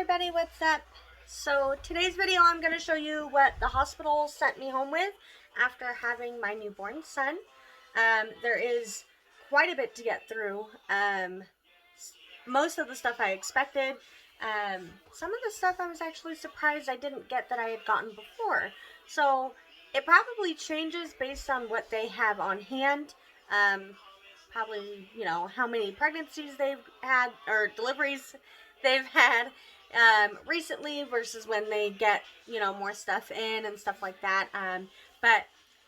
everybody, what's up? So today's video I'm going to show you what the hospital sent me home with after having my newborn son. There is quite a bit to get through. Most of the stuff I expected. Some of the stuff I was actually surprised I didn't get that I had gotten before. So it probably changes based on what they have on hand. Probably, how many pregnancies they've had or deliveries they've had recently versus when they get, more stuff in and stuff like that. But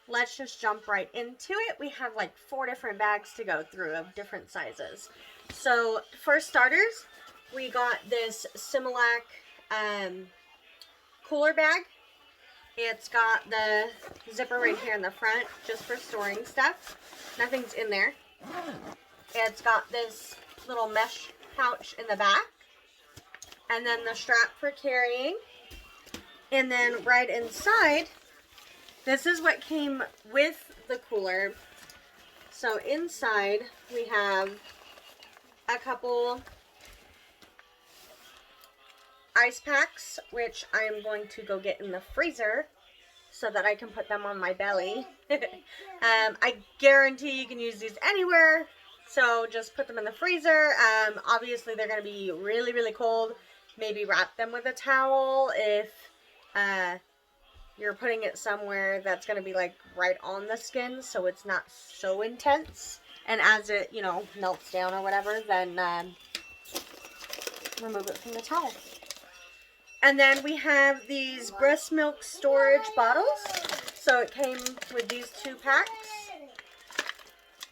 let's just jump right into it. We have like 4 different bags to go through of different sizes. So for starters, we got this Similac cooler bag. It's got the zipper right here in the front just for storing stuff. Nothing's in there. It's got this little mesh pouch in the back. And then the strap for carrying. And then right inside, this is what came with the cooler. So inside we have a couple ice packs, which I am going to go get in the freezer so that I can put them on my belly. I guarantee you can use these anywhere, so just put them in the freezer. Obviously they're going to be really, really cold. Maybe wrap them with a towel if you're putting it somewhere that's going to be like right on the skin, so it's not so intense. And as it, melts down or whatever, then remove it from the towel. And then we have these breast milk storage bottles. So it came with these 2 packs.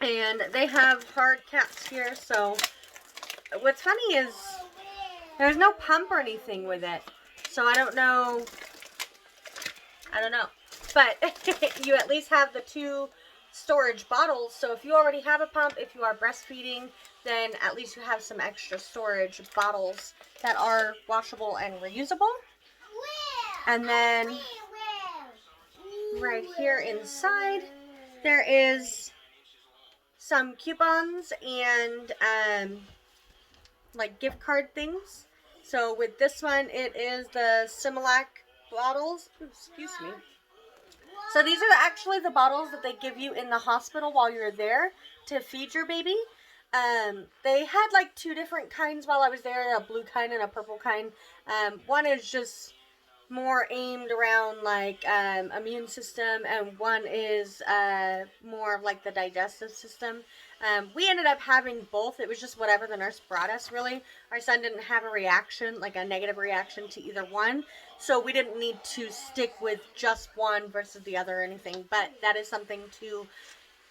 And they have hard caps here. So what's funny is there's no pump or anything with it. So I don't know. But you at least have the 2 storage bottles. So if you already have a pump, if you are breastfeeding, then at least you have some extra storage bottles that are washable and reusable. And then right here inside there is some coupons and like gift card things. So with this one, it is the Similac bottles. Excuse me. So these are actually the bottles that they give you in the hospital while you're there to feed your baby. They had like 2 different kinds while I was there, a blue kind and a purple kind. One is just more aimed around like immune system, and one is more of like the digestive system. We ended up having both. It was just whatever the nurse brought us, really. Our son didn't have a reaction, like a negative reaction to either one, so we didn't need to stick with just one versus the other or anything. But that is something to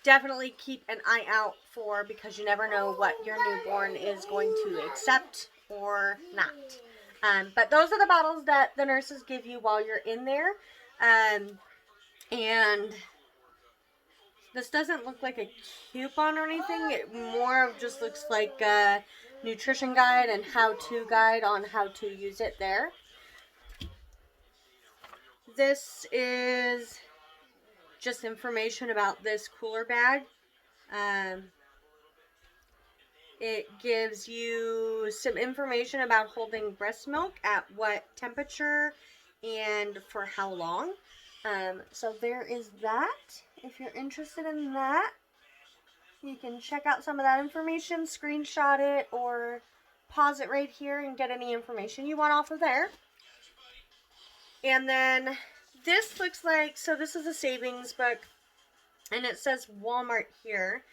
definitely keep an eye out for, because you never know what your newborn is going to accept or not. But those are the bottles that the nurses give you while you're in there. And this doesn't look like a coupon or anything. It more of just looks like a nutrition guide and how-to guide on how to use it there. This is just information about this cooler bag. It gives you some information about holding breast milk at what temperature and for how long. So there is that. If you're interested in that, you can check out some of that information, screenshot it, or pause it right here and get any information you want off of there. And then this looks like, so this is a savings book, and it says Walmart here.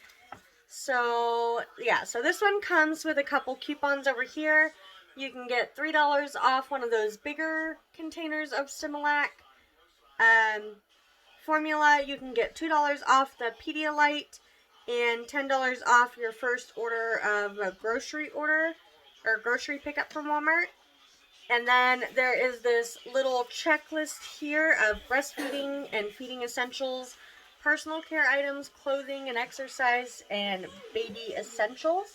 So, yeah, so this one comes with a couple coupons over here. You can get $3 off one of those bigger containers of Similac formula. You can get $2 off the Pedialyte and $10 off your first order of a grocery order or grocery pickup from Walmart. And then there is this little checklist here of breastfeeding and feeding essentials, personal care items, clothing and exercise, and baby essentials.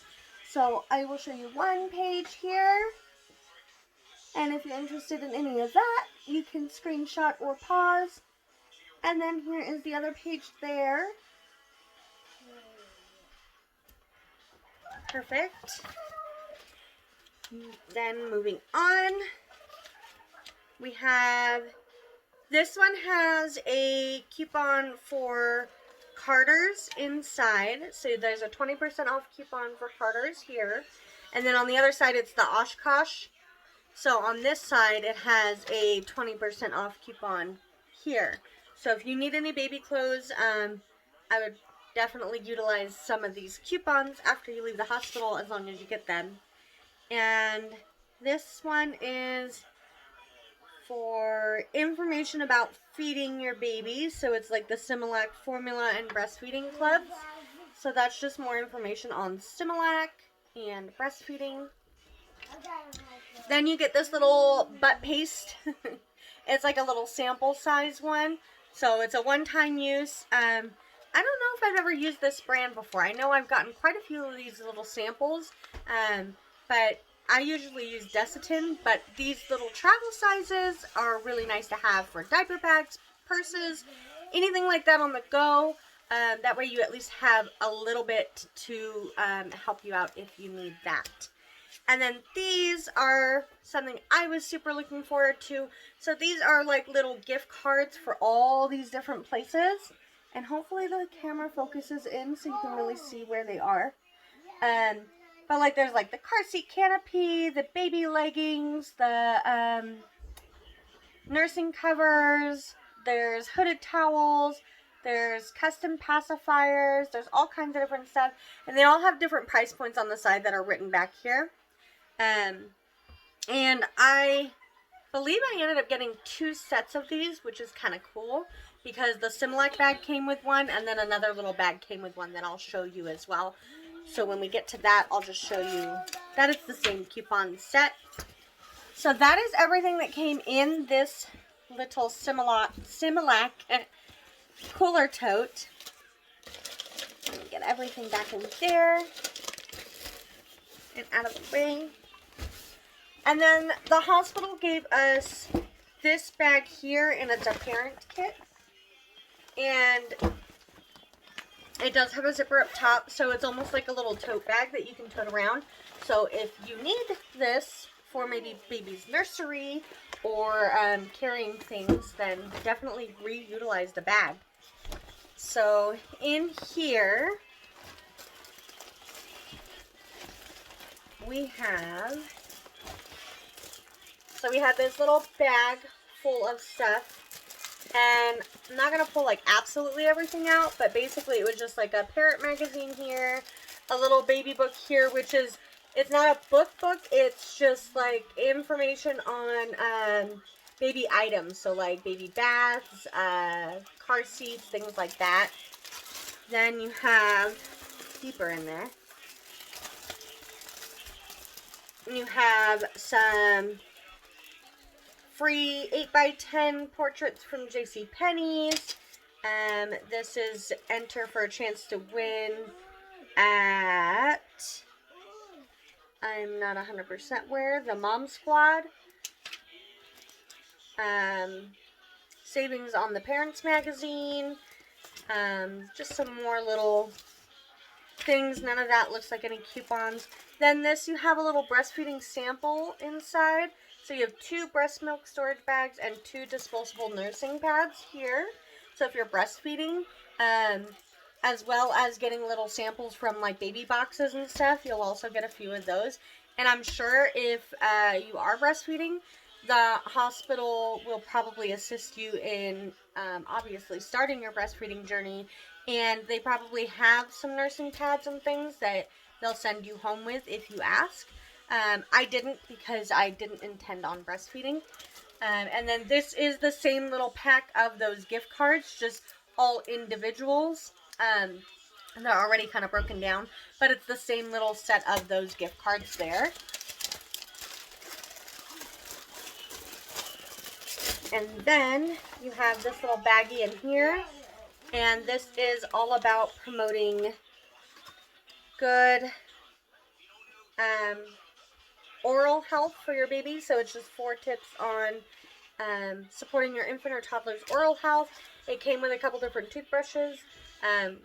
So I will show you one page here. And if you're interested in any of that, you can screenshot or pause. And then here is the other page there. Perfect. Then moving on, we have, this one has a coupon for Carter's inside. So there's a 20% off coupon for Carter's here. And then on the other side, it's the Oshkosh. So on this side, it has a 20% off coupon here. So if you need any baby clothes, I would definitely utilize some of these coupons after you leave the hospital, as long as you get them. And this one is for information about feeding your baby. So it's like the Similac formula and breastfeeding clubs. So that's just more information on Similac and breastfeeding. Then you get this little butt paste. It's like a little sample size one. So it's a one-time use. I don't know if I've ever used this brand before. I know I've gotten quite a few of these little samples. But I usually use Desitin. But these little travel sizes are really nice to have for diaper bags, purses, anything like that on the go. That way you at least have a little bit to help you out if you need that. And then these are something I was super looking forward to. So these are like little gift cards for all these different places. And hopefully the camera focuses in so you can really see where they are. But like there's like the car seat canopy, the baby leggings, the nursing covers, there's hooded towels, there's custom pacifiers, there's all kinds of different stuff. And they all have different price points on the side that are written back here. And I believe I ended up getting 2 sets of these, which is kind of cool, because the Similac bag came with one, and then another little bag came with one that I'll show you as well. So when we get to that, I'll just show you that it's the same coupon set. So that is everything that came in this little Similac cooler tote. Let me get everything back in there and out of the way. And then the hospital gave us this bag here, and it's a parent kit. And it does have a zipper up top, so it's almost like a little tote bag that you can tote around. So if you need this for maybe baby's nursery or carrying things, then definitely reutilize the bag. So in here, we have this little bag full of stuff, and I'm not going to pull like absolutely everything out, but basically it was just like a parent magazine here, a little baby book here, which is, it's not a book, it's just like information on baby items, so like baby baths, car seats, things like that. Then you have, deeper in there, you have some free 8x10 portraits from JCPenney's. This is enter for a chance to win at, I'm not 100% where, the Mom Squad. Savings on the Parents magazine. Just some more little things. None of that looks like any coupons. Then this, you have a little breastfeeding sample inside. So you have 2 breast milk storage bags and 2 disposable nursing pads here. So if you're breastfeeding, as well as getting little samples from like baby boxes and stuff, you'll also get a few of those. And I'm sure if you are breastfeeding, the hospital will probably assist you in obviously starting your breastfeeding journey. And they probably have some nursing pads and things that they'll send you home with if you ask. I didn't, because I didn't intend on breastfeeding. And then this is the same little pack of those gift cards, just all individuals. They're already kind of broken down, but it's the same little set of those gift cards there. And then you have this little baggie in here, and this is all about promoting good oral health for your baby. So it's just 4 tips on supporting your infant or toddler's oral health. It came with a couple different toothbrushes,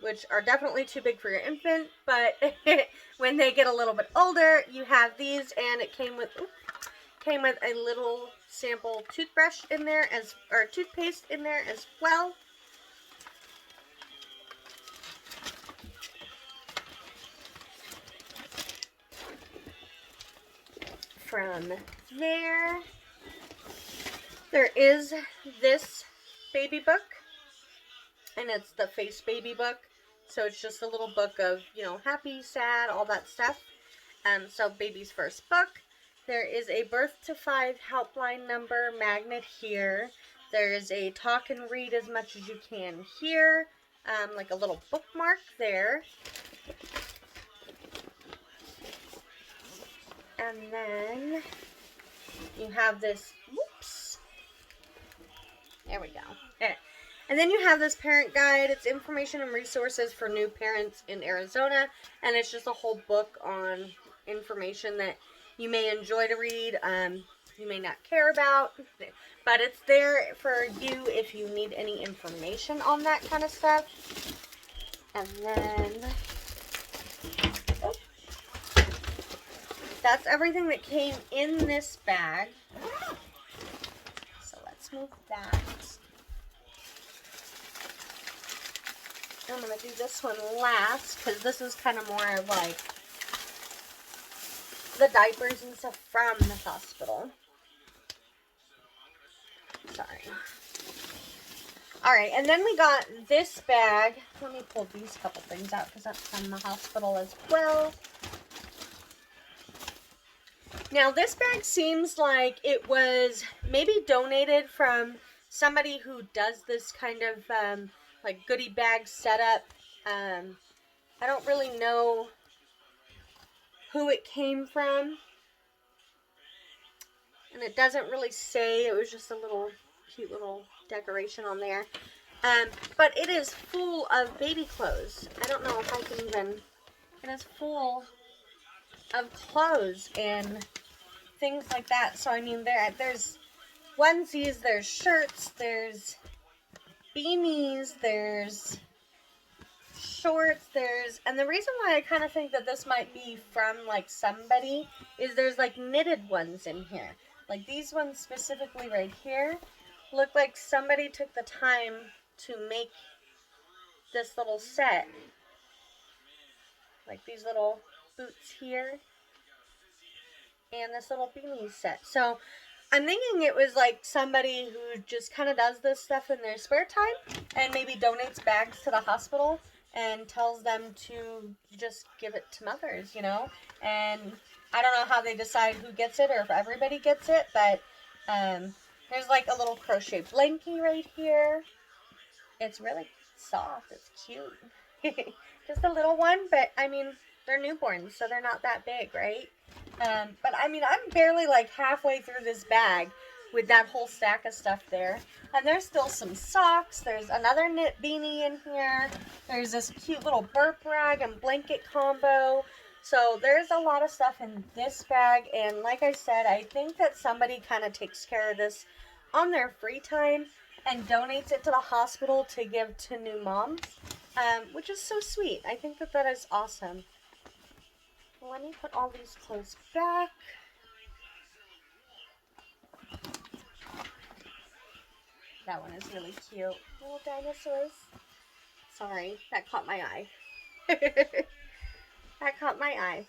which are definitely too big for your infant, but when they get a little bit older, you have these, and it came with a little sample toothbrush in there, or toothpaste in there as well. From there is this baby book, and it's the Face Baby book. So it's just a little book of, happy, sad, all that stuff. So baby's first book. There is a Birth to 5 helpline number magnet here. There is a talk and read as much as you can here. Like a little bookmark there. And then you have this, whoops. There we go. Okay. And then you have this parent guide. It's information and resources for new parents in Arizona. And it's just a whole book on information that you may enjoy to read, you may not care about, but it's there for you if you need any information on that kind of stuff. And then that's everything that came in this bag. So let's move that. I'm going to do this one last because this is kind of more of like the diapers and stuff from the hospital. Sorry. Alright, and then we got this bag. Let me pull these couple things out because that's from the hospital as well. Now, this bag seems like it was maybe donated from somebody who does this kind of like goodie bag setup. I don't really know who it came from, and it doesn't really say. It was just a little cute little decoration on there, but it is full of baby clothes. I don't know if I can even, it is full of clothes and things like that. So I mean, there's onesies, there's shirts, there's beanies, there's shorts, and the reason why I kind of think that this might be from like somebody is there's like knitted ones in here. Like these ones specifically right here look like somebody took the time to make this little set. Like these little boots here and this little beanie set. So I'm thinking it was like somebody who just kind of does this stuff in their spare time and maybe donates bags to the hospital and tells them to just give it to mothers, and I don't know how they decide who gets it or if everybody gets it, but there's like a little crochet blankie right here. It's really soft. It's cute. Just a little one, but I mean, they're newborns, so they're not that big, right? But I mean, I'm barely like halfway through this bag with that whole stack of stuff there. And there's still some socks. There's another knit beanie in here. There's this cute little burp rag and blanket combo. So there's a lot of stuff in this bag. And like I said, I think that somebody kind of takes care of this on their free time and donates it to the hospital to give to new moms, which is so sweet. I think that that is awesome. Let me put all these clothes back. That one is really cute. Little dinosaurs. Sorry, that caught my eye. That caught my eye.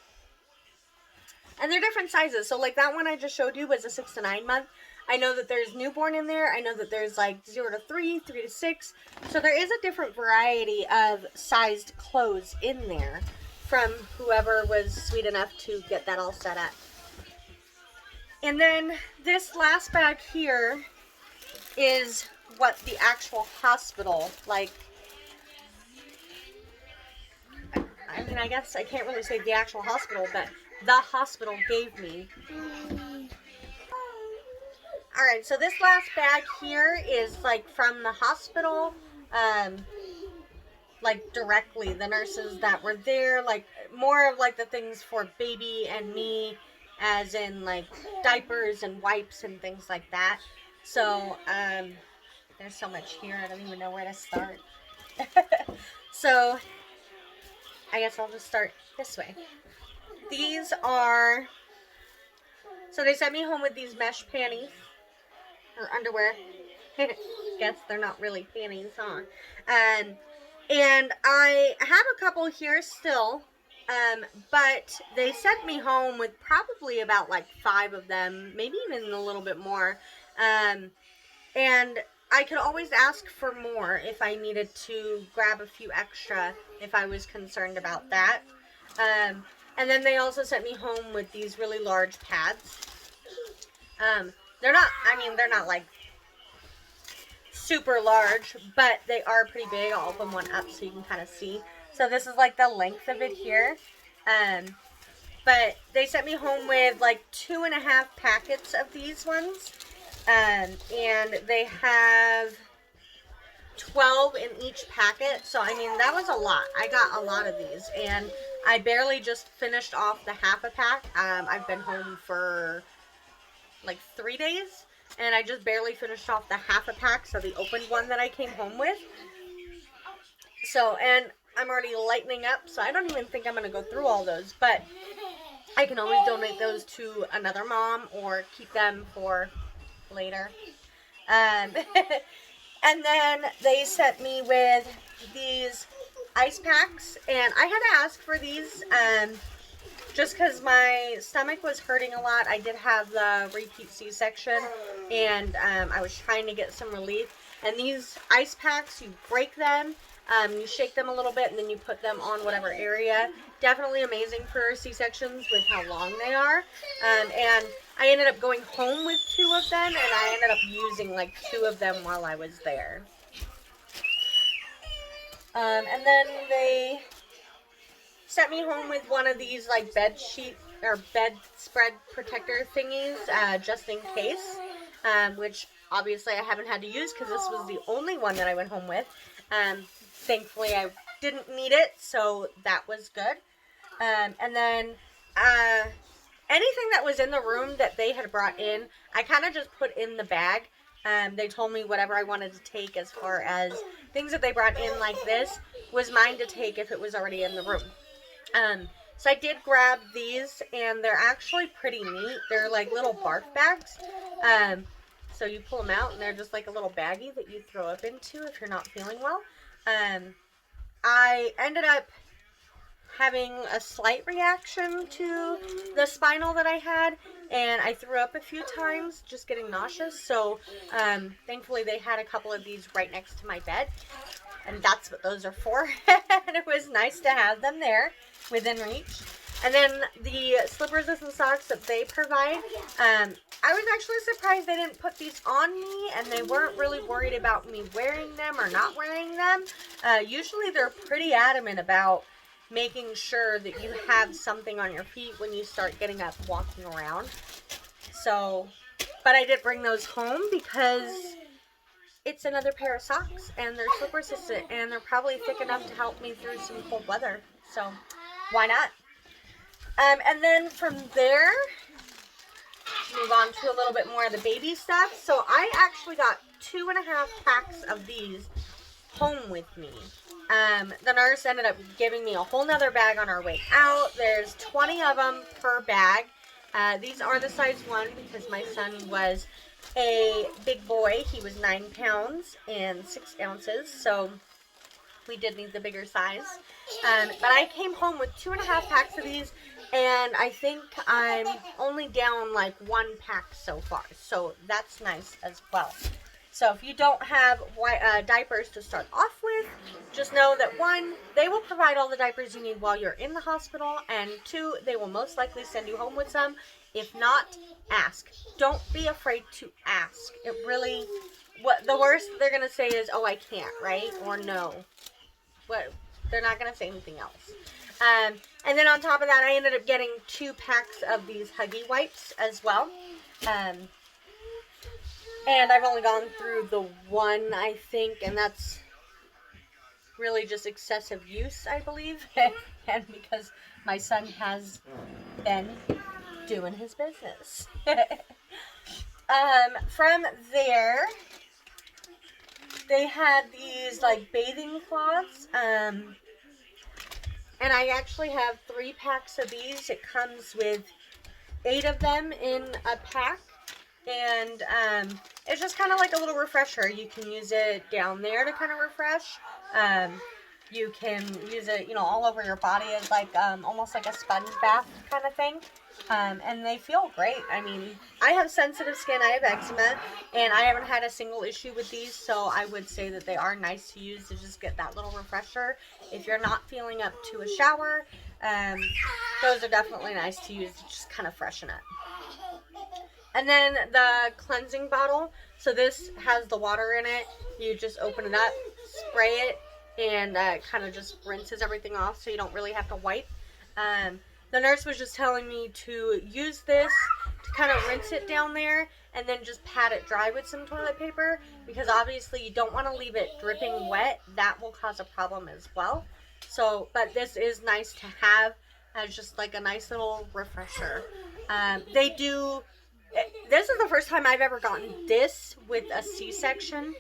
And they're different sizes. So like that one I just showed you was a 6 to 9 month. I know that there's newborn in there. I know that there's like 0 to 3, 3 to 6. So there is a different variety of sized clothes in there from whoever was sweet enough to get that all set up. And then this last bag here is what the actual hospital, like, I mean, I guess I can't really say the actual hospital, but the hospital gave me. Alright, so this last bag here is like from the hospital, like directly, the nurses that were there, like more of like the things for baby and me, as in like diapers and wipes and things like that. So, there's so much here, I don't even know where to start. So I guess I'll just start this way. These are, so they sent me home with these mesh panties or underwear. Guess they're not really panties, huh? And I have a couple here still, but they sent me home with probably about like 5 of them, maybe even a little bit more. And I could always ask for more if I needed to grab a few extra if I was concerned about that. And then they also sent me home with these really large pads. They're not, I mean, they're not like super large, but they are pretty big. I'll open one up so you can kind of see. So this is like the length of it here. But they sent me home with like 2.5 packets of these ones. And they have 12 in each packet. So, I mean, that was a lot. I got a lot of these. And I barely just finished off the half a pack. I've been home for like 3 days. And I just barely finished off the half a pack. So, the opened one that I came home with. So, and I'm already lightening up. So, I don't even think I'm going to go through all those. But I can always donate those to another mom or keep them for later. And then they sent me with these ice packs, and I had to ask for these just because my stomach was hurting a lot. I did have the repeat C-section, and I was trying to get some relief. And these ice packs, you break them, you shake them a little bit, and then you put them on whatever area. Definitely amazing for C-sections with how long they are. And I ended up going home with 2 of them, and I ended up using like 2 of them while I was there. And then they sent me home with one of these like bed sheet or bedspread protector thingies, just in case, which obviously I haven't had to use because this was the only one that I went home with. Thankfully I didn't need it, so that was good. And then anything that was in the room that they had brought in, I kind of just put in the bag. They told me whatever I wanted to take as far as things that they brought in like this was mine to take if it was already in the room. So I did grab these, and they're actually pretty neat. They're like little barf bags. So you pull them out, and they're just like a little baggie that you throw up into if you're not feeling well. I ended up having a slight reaction to the Spinal that I had, and I threw up a few times, just getting nauseous. So thankfully they had a couple of these right next to my bed, and that's what those are for. And it was nice to have them there within reach. And then the slippers and socks that they provide, I was actually surprised they didn't put these on me, and they weren't really worried about me wearing them or not wearing them. Usually they're pretty adamant about making sure that you have something on your feet when you start getting up walking around. So, but I did bring those home because it's another pair of socks, and they're super resistant, and they're probably thick enough to help me through some cold weather. So, why not? And then from there, move on to a little bit more of the baby stuff. So I actually got 2.5 packs of these home with me. The nurse ended up giving me a whole nother bag on our way out. There's 20 of them per bag. These are the size 1 because my son was a big boy. He was 9 pounds and 6 ounces. So we did need the bigger size. But I came home with 2.5 packs of these, and I think I'm only down like 1 pack so far. So that's nice as well. So if you don't have diapers to start off with, just know that 1, they will provide all the diapers you need while you're in the hospital, and 2, they will most likely send you home with some. If not, ask. Don't be afraid to ask. It really, what the worst they're going to say is, oh, I can't, right? Or no. But they're not going to say anything else. And then on top of that, I ended up getting 2 packs of these Huggy wipes as well. And I've only gone through the 1, I think, and that's really just excessive use, I believe. And because my son has been doing his business. From there, they had these like bathing cloths, and I actually have 3 packs of these. It comes with 8 of them in a pack, and it's just kind of like a little refresher. You can use it down there to kind of refresh. You can use it, all over your body as like almost like a sponge bath kind of thing. And they feel great. I mean, I have sensitive skin, I have eczema, and I haven't had a single issue with these, so I would say that they are nice to use to just get that little refresher. If you're not feeling up to a shower, those are definitely nice to use to just kind of freshen up. And then the cleansing bottle. So this has the water in it. You just open it up, spray it, and kind of just rinses everything off so you don't really have to wipe. The nurse was just telling me to use this to kind of rinse it down there and then just pat it dry with some toilet paper, because obviously you don't want to leave it dripping wet. That will cause a problem as well. So, but this is nice to have as just like a nice little refresher. This is the first time I've ever gotten this with a C-section.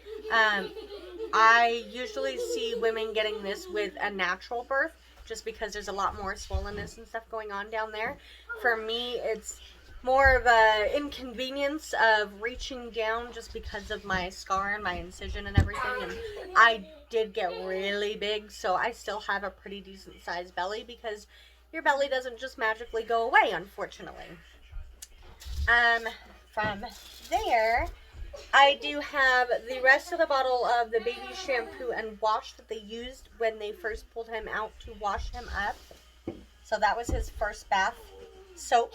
I usually see women getting this with a natural birth, just because there's a lot more swollenness and stuff going on down there. For me, it's more of a inconvenience of reaching down just because of my scar and my incision and everything. And I did get really big, so I still have a pretty decent sized belly, because your belly doesn't just magically go away, unfortunately. From there, I do have the rest of the bottle of the baby shampoo and wash that they used when they first pulled him out to wash him up. So that was his first bath soap.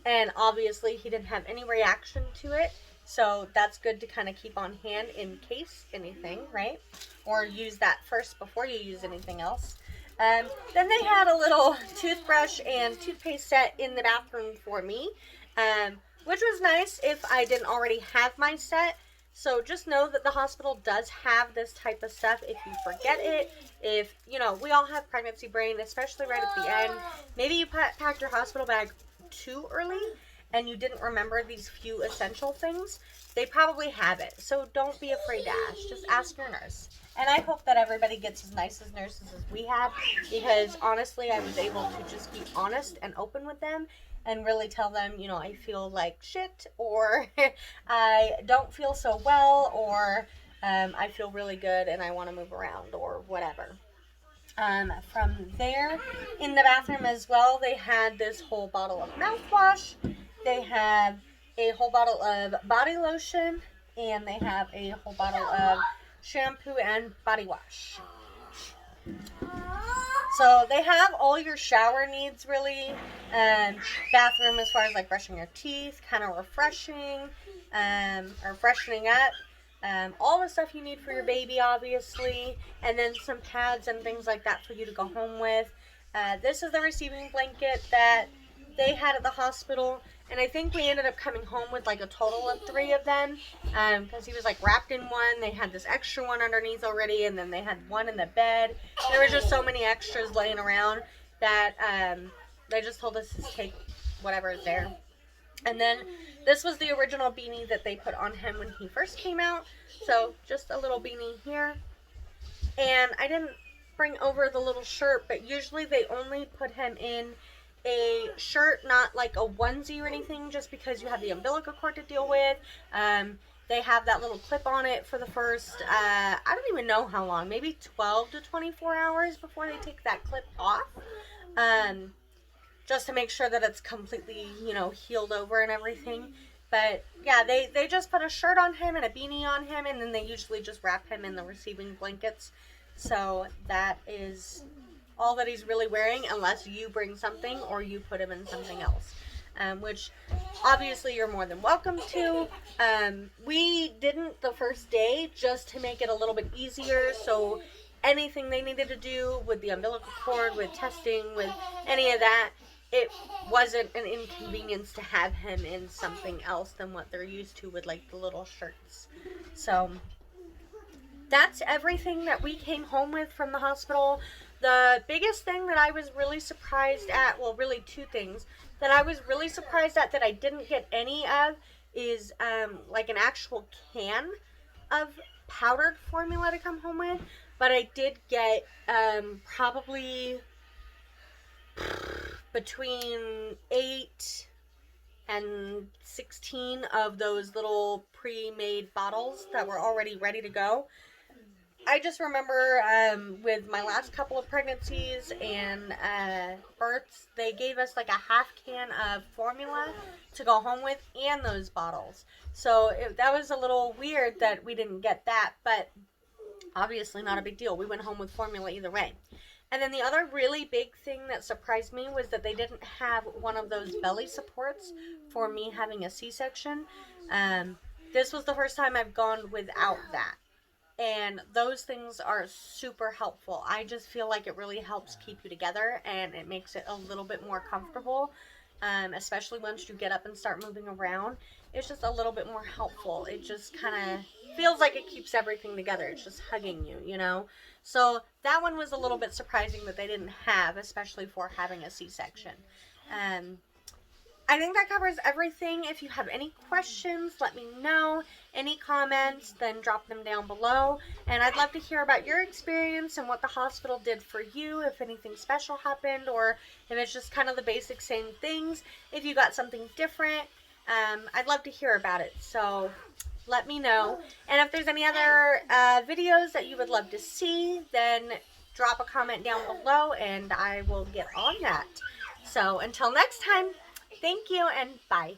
And obviously he didn't have any reaction to it. So that's good to kind of keep on hand in case anything, right? Or use that first before you use anything else. Then they had a little toothbrush and toothpaste set in the bathroom for me. Which was nice if I didn't already have my set. So just know that the hospital does have this type of stuff if you forget it. If, we all have pregnancy brain, especially right at the end. Maybe you packed your hospital bag too early and you didn't remember these few essential things. They probably have it. So don't be afraid to ask. Just ask your nurse. And I hope that everybody gets as nice as nurses as we have, because honestly, I was able to just be honest and open with them and really tell them, I feel like shit, or I don't feel so well, or I feel really good and I want to move around, or whatever. From there, in the bathroom as well, they had this whole bottle of mouthwash. They have a whole bottle of body lotion, and they have a whole bottle of shampoo and body wash. So they have all your shower needs, really. Bathroom, as far as like brushing your teeth, kind of refreshing, or freshening up. All the stuff you need for your baby, obviously. And then some pads and things like that for you to go home with. This is the receiving blanket that they had at the hospital. And I think we ended up coming home with like a total of 3 of them, because he was like wrapped in one. They had this extra one underneath already, and then they had one in the bed. There were just so many extras laying around that they just told us to take whatever is there. And then this was the original beanie that they put on him when he first came out. So just a little beanie here. And I didn't bring over the little shirt, but usually they only put him in a shirt, not like a onesie or anything, just because you have the umbilical cord to deal with. They have that little clip on it for the first, I don't even know how long, maybe 12 to 24 hours before they take that clip off. Just to make sure that it's completely, healed over and everything. But yeah, they just put a shirt on him and a beanie on him, and then they usually just wrap him in the receiving blankets. So that is all that he's really wearing, unless you bring something or you put him in something else, which obviously you're more than welcome to. We didn't the first day, just to make it a little bit easier, so anything they needed to do with the umbilical cord, with testing, with any of that, it wasn't an inconvenience to have him in something else than what they're used to with like the little shirts. So that's everything that we came home with from the hospital. The biggest thing that I was really surprised at, well, really 2 things that I was really surprised at that I didn't get any of, is like an actual can of powdered formula to come home with, but I did get probably between 8 and 16 of those little pre-made bottles that were already ready to go. I just remember with my last couple of pregnancies and births, they gave us like a half can of formula to go home with and those bottles. So that was a little weird that we didn't get that, but obviously not a big deal. We went home with formula either way. And then the other really big thing that surprised me was that they didn't have one of those belly supports for me having a C-section. This was the first time I've gone without that. And those things are super helpful. I just feel like it really helps keep you together and it makes it a little bit more comfortable, especially once you get up and start moving around. It's just a little bit more helpful. It just kind of feels like it keeps everything together. It's just hugging you, you know? So that one was a little bit surprising that they didn't have, especially for having a C-section. I think that covers everything. If you have any questions, let me know. Any comments, then drop them down below. And I'd love to hear about your experience and what the hospital did for you, if anything special happened, or if it's just kind of the basic same things. If you got something different, I'd love to hear about it. So let me know. And if there's any other videos that you would love to see, then drop a comment down below and I will get on that. So until next time, thank you and bye.